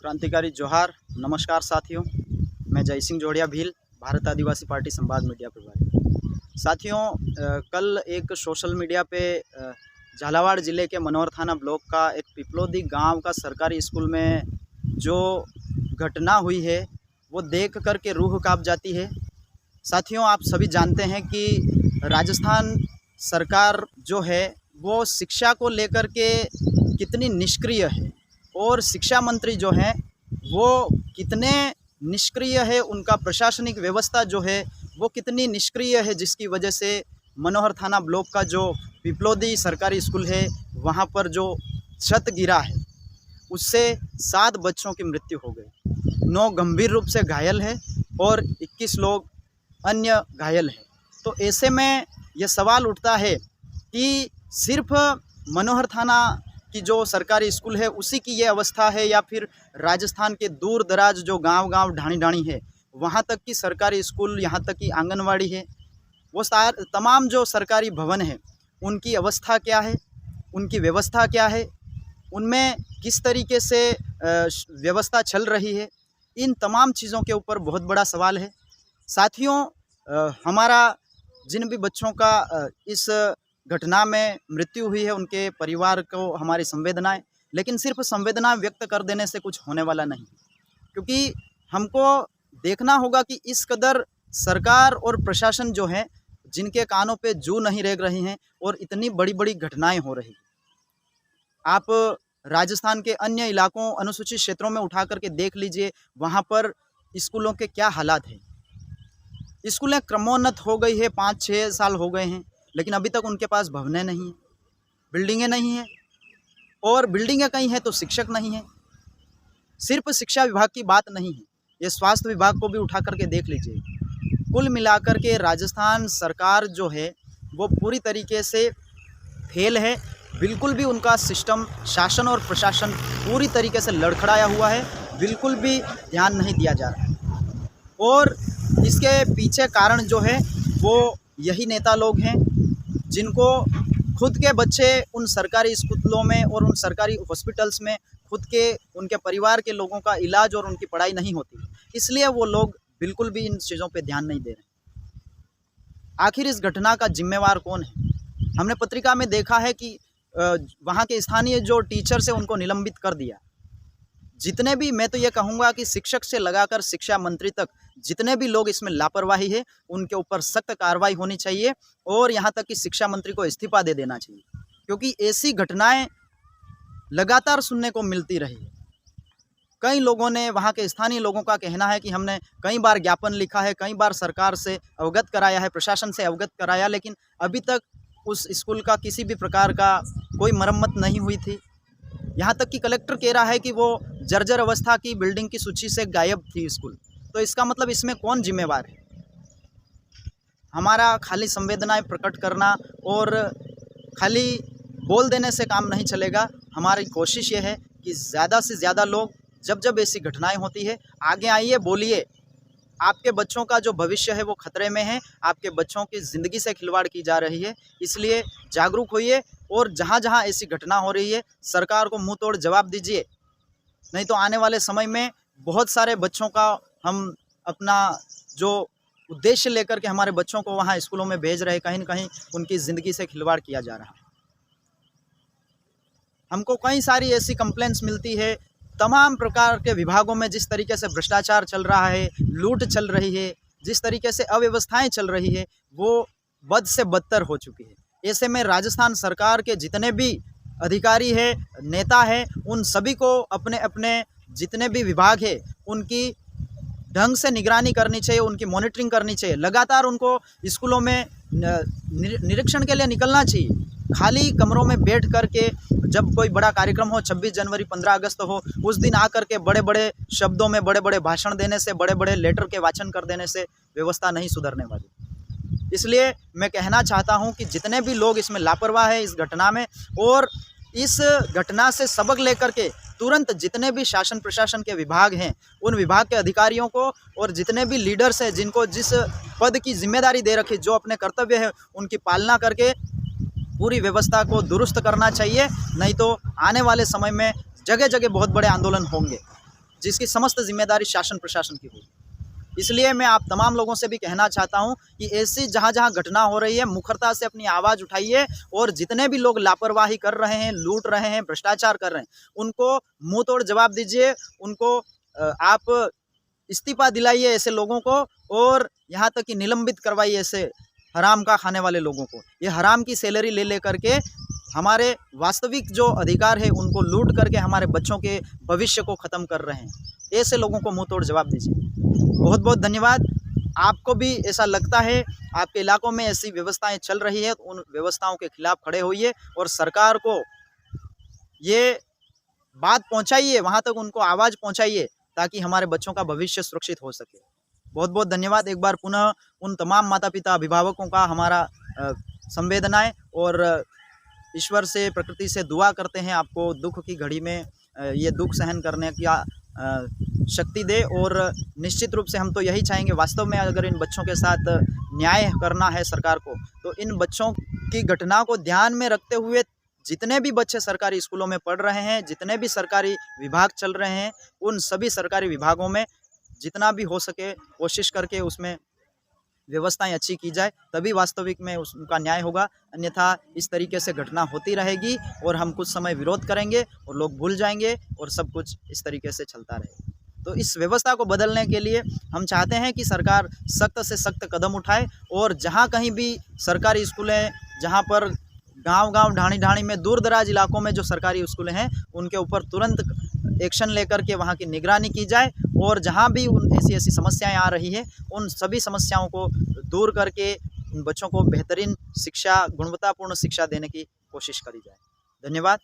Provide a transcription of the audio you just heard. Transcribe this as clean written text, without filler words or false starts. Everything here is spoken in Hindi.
क्रांतिकारी जोहार। नमस्कार साथियों, मैं जय सिंह जोड़िया भील, भारत आदिवासी पार्टी संवाद मीडिया प्रभारी। साथियों, कल एक सोशल मीडिया पे झालावाड़ ज़िले के मनोहर थाना ब्लॉक का एक पिपलोदी गांव का सरकारी स्कूल में जो घटना हुई है वो देख कर के रूह कांप जाती है। साथियों, आप सभी जानते हैं कि राजस्थान सरकार जो है वो शिक्षा को लेकर के कितनी निष्क्रिय है और शिक्षा मंत्री जो हैं वो कितने निष्क्रिय है, उनका प्रशासनिक व्यवस्था जो है वो कितनी निष्क्रिय है, जिसकी वजह से मनोहर थाना ब्लॉक का जो पिपलोदी सरकारी स्कूल है वहाँ पर जो छत गिरा है उससे 7 बच्चों की मृत्यु हो गई, 9 गंभीर रूप से घायल है और 21 लोग अन्य घायल हैं। तो ऐसे में यह सवाल उठता है कि सिर्फ मनोहर थाना की जो सरकारी स्कूल है उसी की ये अवस्था है या फिर राजस्थान के दूर दराज जो गांव-गांव ढाणी-ढाणी है वहाँ तक की सरकारी स्कूल, यहाँ तक की आंगनवाड़ी है, वो तमाम जो सरकारी भवन है उनकी अवस्था क्या है, उनकी व्यवस्था क्या है, उनमें किस तरीके से व्यवस्था चल रही है, इन तमाम चीज़ों के ऊपर बहुत बड़ा सवाल है। साथियों, हमारा जिन भी बच्चों का इस घटना में मृत्यु हुई है उनके परिवार को हमारी संवेदनाएं, लेकिन सिर्फ संवेदनाएं व्यक्त कर देने से कुछ होने वाला नहीं, क्योंकि हमको देखना होगा कि इस कदर सरकार और प्रशासन जो है जिनके कानों पे जू नहीं रेंग रही हैं और इतनी बड़ी बड़ी घटनाएं हो रही। आप राजस्थान के अन्य इलाकों, अनुसूचित क्षेत्रों में उठा करके देख लीजिए, वहाँ पर स्कूलों के क्या हालात हैं। स्कूलें क्रमोन्नत हो गई है, 5-6 साल हो गए हैं, लेकिन अभी तक उनके पास भवनें नहीं हैं, बिल्डिंगें नहीं हैं, और बिल्डिंगें कहीं हैं तो शिक्षक नहीं हैं। सिर्फ शिक्षा विभाग की बात नहीं है, ये स्वास्थ्य विभाग को भी उठा करके देख लीजिए। कुल मिलाकर के राजस्थान सरकार जो है वो पूरी तरीके से फेल है। बिल्कुल भी उनका सिस्टम, शासन और प्रशासन पूरी तरीके से लड़खड़ाया हुआ है, बिल्कुल भी ध्यान नहीं दिया जा रहा है। और इसके पीछे कारण जो है वो यही नेता लोग हैं जिनको खुद के बच्चे उन सरकारी स्कूलों में और उन सरकारी हॉस्पिटल्स में खुद के, उनके परिवार के लोगों का इलाज और उनकी पढ़ाई नहीं होती, इसलिए वो लोग बिल्कुल भी इन चीज़ों पे ध्यान नहीं दे रहे। आखिर इस घटना का जिम्मेवार कौन है? हमने पत्रिका में देखा है कि वहाँ के स्थानीय जो टीचर्स हैं उनको निलंबित कर दिया। जितने भी, मैं तो ये कहूँगा कि शिक्षक से लगाकर शिक्षा मंत्री तक जितने भी लोग इसमें लापरवाही है उनके ऊपर सख्त कार्रवाई होनी चाहिए और यहाँ तक कि शिक्षा मंत्री को इस्तीफा दे देना चाहिए, क्योंकि ऐसी घटनाएं लगातार सुनने को मिलती रही है। कई लोगों ने, वहाँ के स्थानीय लोगों का कहना है कि हमने कई बार ज्ञापन लिखा है, कई बार सरकार से अवगत कराया है, प्रशासन से अवगत कराया, लेकिन अभी तक उस स्कूल का किसी भी प्रकार का कोई मरम्मत नहीं हुई थी। यहाँ तक कि कलेक्टर कह रहा है कि वो जर्जर अवस्था की बिल्डिंग की सूची से गायब थी स्कूल। तो इसका मतलब इसमें कौन जिम्मेवार है? हमारा खाली संवेदनाएं प्रकट करना और खाली बोल देने से काम नहीं चलेगा। हमारी कोशिश ये है कि ज़्यादा से ज़्यादा लोग जब जब ऐसी घटनाएं होती है आगे आइए, बोलिए। आपके बच्चों का जो भविष्य है वो खतरे में है, आपके बच्चों की ज़िंदगी से खिलवाड़ की जा रही है, इसलिए जागरूक होइए और जहाँ जहाँ ऐसी घटना हो रही है सरकार को मुंह तोड़ जवाब दीजिए। नहीं तो आने वाले समय में बहुत सारे बच्चों का, हम अपना जो उद्देश्य लेकर के हमारे बच्चों को वहाँ स्कूलों में भेज रहे, कहीं न कहीं उनकी ज़िंदगी से खिलवाड़ किया जा रहा है। हमको कई सारी ऐसी कंप्लेंट्स मिलती है, तमाम प्रकार के विभागों में जिस तरीके से भ्रष्टाचार चल रहा है, लूट चल रही है, जिस तरीके से अव्यवस्थाएं चल रही है वो बद से बदतर हो चुकी है। ऐसे में राजस्थान सरकार के जितने भी अधिकारी है, नेता है, उन सभी को अपने अपने जितने भी विभाग है उनकी ढंग से निगरानी करनी चाहिए, उनकी मॉनिटरिंग करनी चाहिए। लगातार उनको स्कूलों में निरीक्षण के लिए निकलना चाहिए। खाली कमरों में बैठ करके जब कोई बड़ा कार्यक्रम हो, 26 जनवरी, 15 अगस्त हो, उस दिन आकर के बड़े बड़े शब्दों में बड़े बड़े भाषण देने से, बड़े बड़े लेटर के वाचन कर देने से व्यवस्था नहीं सुधरने वाली। इसलिए मैं कहना चाहता हूं कि जितने भी लोग इसमें लापरवाह है इस घटना में, और इस घटना से सबक लेकर के तुरंत जितने भी शासन प्रशासन के विभाग हैं उन विभाग के अधिकारियों को और जितने भी लीडर्स हैं जिनको जिस पद की जिम्मेदारी दे रखी, जो अपने कर्तव्य है उनकी पालना करके पूरी व्यवस्था को दुरुस्त करना चाहिए। नहीं तो आने वाले समय में जगह जगह बहुत बड़े आंदोलन होंगे। जिसकी समस्त जिम्मेदारी शासन प्रशासन की होगी। इसलिए मैं आप तमाम लोगों से भी कहना चाहता हूं कि ऐसी जहां जहां घटना हो रही है, मुखरता से अपनी आवाज़ उठाइए और जितने भी लोग लापरवाही कर रहे हैं, लूट रहे हैं, भ्रष्टाचार कर रहे हैं, उनको मुंह तोड़ जवाब दीजिए। उनको आप इस्तीफा दिलाइए ऐसे लोगों को, और यहाँ तक कि निलंबित करवाइए ऐसे हराम का खाने वाले लोगों को। ये हराम की सैलरी ले ले करके हमारे वास्तविक जो अधिकार है उनको लूट करके हमारे बच्चों के भविष्य को ख़त्म कर रहे हैं। ऐसे लोगों को मुंह तोड़ जवाब दीजिए। बहुत बहुत धन्यवाद। आपको भी ऐसा लगता है, आपके इलाकों में ऐसी व्यवस्थाएं चल रही है, तो उन व्यवस्थाओं के खिलाफ खड़े होइए और सरकार को ये बात पहुंचाइए, वहां तक उनको आवाज़ पहुंचाइए, ताकि हमारे बच्चों का भविष्य सुरक्षित हो सके। बहुत बहुत धन्यवाद। एक बार पुनः उन तमाम माता पिता अभिभावकों का हमारा संवेदनाएं, और ईश्वर से, प्रकृति से दुआ करते हैं आपको दुख की घड़ी में ये दुख सहन करने की शक्ति दे। और निश्चित रूप से हम तो यही चाहेंगे, वास्तव में अगर इन बच्चों के साथ न्याय करना है सरकार को, तो इन बच्चों की घटना को ध्यान में रखते हुए जितने भी बच्चे सरकारी स्कूलों में पढ़ रहे हैं, जितने भी सरकारी विभाग चल रहे हैं, उन सभी सरकारी विभागों में जितना भी हो सके कोशिश करके उसमें व्यवस्थाएं अच्छी की जाए, तभी वास्तविक में उनका न्याय होगा। अन्यथा इस तरीके से घटना होती रहेगी और हम कुछ समय विरोध करेंगे और लोग भूल जाएंगे और सब कुछ इस तरीके से चलता रहेगा। तो इस व्यवस्था को बदलने के लिए हम चाहते हैं कि सरकार सख्त से सख्त कदम उठाए, और जहां कहीं भी सरकारी स्कूलें, जहां पर गांव-गांव, ढाणी-ढाणी में, दूर दराज इलाकों में जो सरकारी स्कूलें हैं, उनके ऊपर तुरंत एक्शन लेकर के वहां की निगरानी की जाए, और जहां भी ऐसी समस्याएं आ रही है, उन सभी समस्याओं को दूर करके उन बच्चों को बेहतरीन शिक्षा, गुणवत्तापूर्ण शिक्षा देने की कोशिश करी जाए। धन्यवाद।